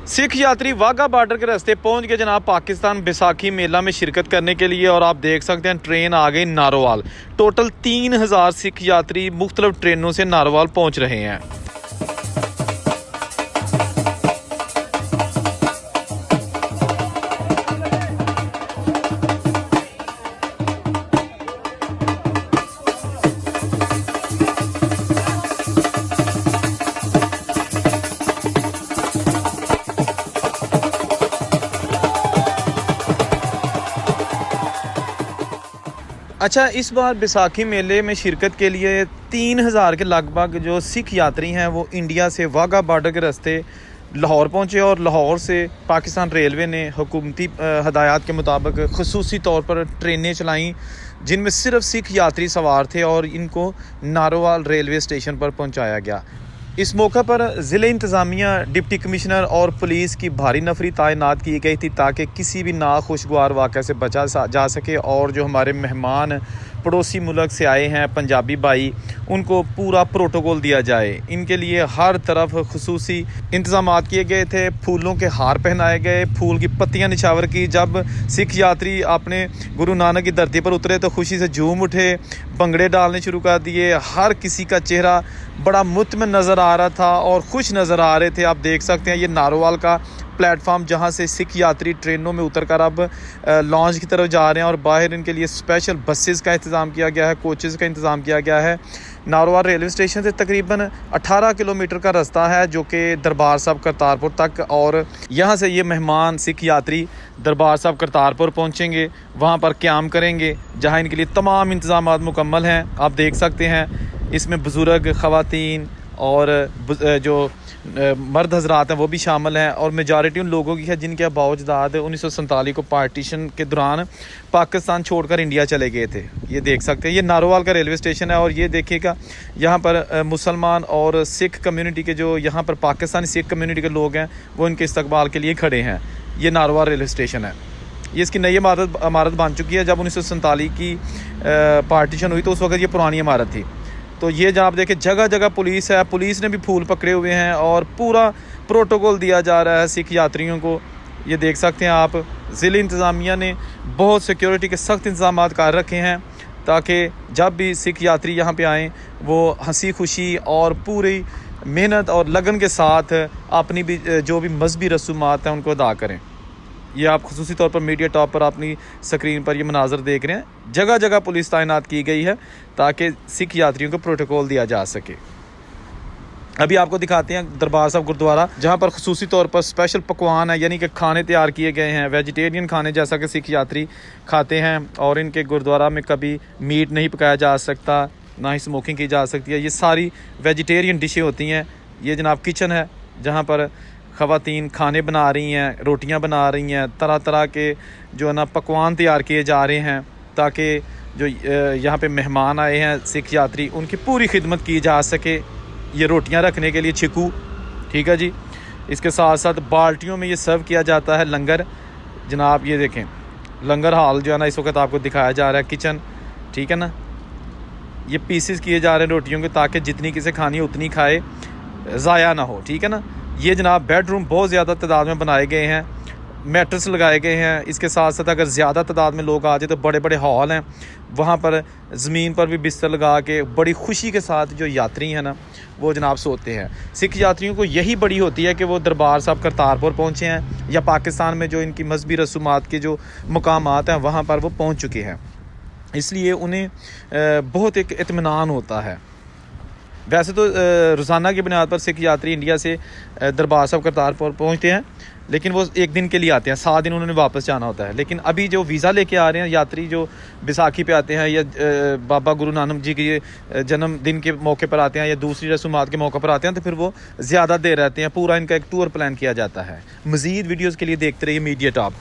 सिख यात्री वाघा बॉर्डर के रास्ते पहुंच गए जनाब पाकिस्तान बैसाखी मेला में शिरकत करने के लिए। और आप देख सकते हैं ट्रेन आ गई नारोवाल। टोटल 3000 सिख यात्री मुख्तलिफ ट्रेनों से नारोवाल पहुंच रहे हैं। अच्छा, इस बार बैसाखी मेले में शिरकत के लिए 3000 के लगभग जो सिख यात्री हैं वो इंडिया से वाघा बॉर्डर के रास्ते लाहौर पहुंचे। और लाहौर से पाकिस्तान रेलवे ने हुकूमती हदायत के मुताबिक खसूसी तौर पर ट्रेनें चलाईं जिनमें सिर्फ सिख यात्री सवार थे और इनको नारोवाल रेलवे स्टेशन पर पहुंचाया गया। इस मौका पर ज़िले इंतज़ामिया, डिप्टी कमिश्नर और पुलिस की भारी नफरी तैनात की गई थी ताकि किसी भी नाखुशगवार वाक़े से बचा जा सके। और जो हमारे मेहमान पड़ोसी मुल्क से आए हैं पंजाबी भाई, उनको पूरा प्रोटोकॉल दिया जाए। इनके लिए हर तरफ खुसूसी इंतज़ाम किए गए थे। फूलों के हार पहनाए गए, फूल की पत्तियां निछावर की। जब सिख यात्री अपने गुरु नानक की धरती पर उतरे तो खुशी से झूम उठे, भंगड़े डालने शुरू कर दिए। हर किसी का चेहरा बड़ा मुतमिन नज़र आ रहा था और खुश नज़र आ रहे थे। आप देख सकते हैं ये नारोवाल का प्लेटफार्म जहां से सिख यात्री ट्रेनों में उतरकर अब लॉन्च की तरफ जा रहे हैं। और बाहर इनके लिए स्पेशल बसेस का इंतज़ाम किया गया है, कोचेज़ का इंतज़ाम किया गया है। नारोवाल रेलवे स्टेशन से तकरीबन 18 किलोमीटर का रास्ता है जो कि दरबार साहब करतारपुर तक। और यहाँ से ये मेहमान सिख यात्री दरबार साहब करतारपुर पहुँचेंगे, वहाँ पर क़याम करेंगे जहाँ इनके लिए तमाम इंतज़ाम मुकम्मल हैं। आप देख सकते हैं इसमें बुज़ुर्ग, ख़वातीन और जो मर्द हजरात हैं वो भी शामिल हैं। और मेजॉरिटी उन लोगों की है जिनके बावजदाद 1947 को पार्टीशन के दौरान पाकिस्तान छोड़कर इंडिया चले गए थे। ये देख सकते हैं ये नारोवाल का रेलवे स्टेशन है। और ये देखिएगा यहाँ पर मुसलमान और सिख कम्युनिटी के जो यहाँ पर पाकिस्तानी सिख कम्युनिटी के लोग हैं वो इनके इस्तकबाल के लिए खड़े हैं। ये नारोवाल रेलवे स्टेशन है। ये इसकी नई इमारत बन चुकी है। जब 1947 की पार्टीशन हुई तो उस वक्त ये पुरानी इमारत थी। तो ये जहाँ आप देखें जगह जगह पुलिस है, पुलिस ने भी फूल पकड़े हुए हैं और पूरा प्रोटोकॉल दिया जा रहा है सिख यात्रियों को। ये देख सकते हैं आप, ज़िले इंतज़ामिया ने बहुत सिक्योरिटी के सख्त इंतजाम कर रखे हैं ताकि जब भी सिख यात्री यहाँ पे आएँ वो हंसी खुशी और पूरी मेहनत और लगन के साथ अपनी भी जो भी मजहबी रसूमात हैं उनको अदा करें। ये आप खुसूसी तौर पर मीडिया टॉप पर अपनी स्क्रीन पर ये मनाजर देख रहे हैं। जगह जगह पुलिस तैनात की गई है ताकि सिख यात्रियों को प्रोटोकॉल दिया जा सके। अभी आपको दिखाते हैं दरबार साहब गुरुद्वारा जहाँ पर खुसूसी तौर पर स्पेशल पकवान है, यानी कि खाने तैयार किए गए हैं, वेजिटेरियन खाने जैसा कि सिख यात्री खाते हैं। और इनके गुरुद्वारा में कभी मीट नहीं पकाया जा सकता, ना ही स्मोकिंग की जा सकती है। ये सारी वेजिटेरियन डिशें होती हैं। ये जनाब किचन है जहाँ पर ख़वातीन खाने बना रही हैं, रोटियां बना रही हैं, तरह तरह के जो है ना पकवान तैयार किए जा रहे हैं ताकि जो यहाँ पे मेहमान आए हैं सिख यात्री उनकी पूरी खिदमत की जा सके। ये रोटियां रखने के लिए छिकू, ठीक है जी। इसके साथ साथ बाल्टियों में ये सर्व किया जाता है लंगर। जनाब ये देखें लंगर हाल जो है ना इस वक्त आपको दिखाया जा रहा है, किचन, ठीक है ना। ये पीसेस किए जा रहे हैं रोटियों के ताकि जितनी किसे खानी है उतनी खाए, ज़ाया ना हो, ठीक है ना। ये जनाब बेडरूम बहुत ज़्यादा तादाद में बनाए गए हैं, मैट्रेस लगाए गए हैं। इसके साथ साथ अगर ज़्यादा तादाद में लोग आ जाए तो बड़े बड़े हॉल हैं, वहाँ पर ज़मीन पर भी बिस्तर लगा के बड़ी खुशी के साथ जो यात्री हैं ना वो जनाब सोते हैं। सिख यात्रियों को यही बड़ी होती है कि वो दरबार साहब करतारपुर पहुँचे हैं या पाकिस्तान में जो इनकी मजहबी रसूमात के जो मकामात हैं वहाँ पर वो पहुँच चुके हैं, इसलिए उन्हें बहुत एक इत्मीनान होता है। वैसे तो रोज़ाना की बुनियाद पर सिख यात्री इंडिया से दरबार साहब करतारपुर पहुंचते हैं, लेकिन वो एक दिन के लिए आते हैं, 7 दिन उन्होंने वापस जाना होता है। लेकिन अभी जो वीज़ा लेके आ रहे हैं यात्री जो बैसाखी पे आते हैं या बाबा गुरु नानक जी के जन्मदिन के मौके पर आते हैं या दूसरी रसूमात के मौके पर आते हैं तो फिर वो ज़्यादा देर रहते हैं। पूरा इनका एक टूर प्लान किया जाता है। मज़ीद वीडियोज़ के लिए देखते रहिए मीडिया टॉप।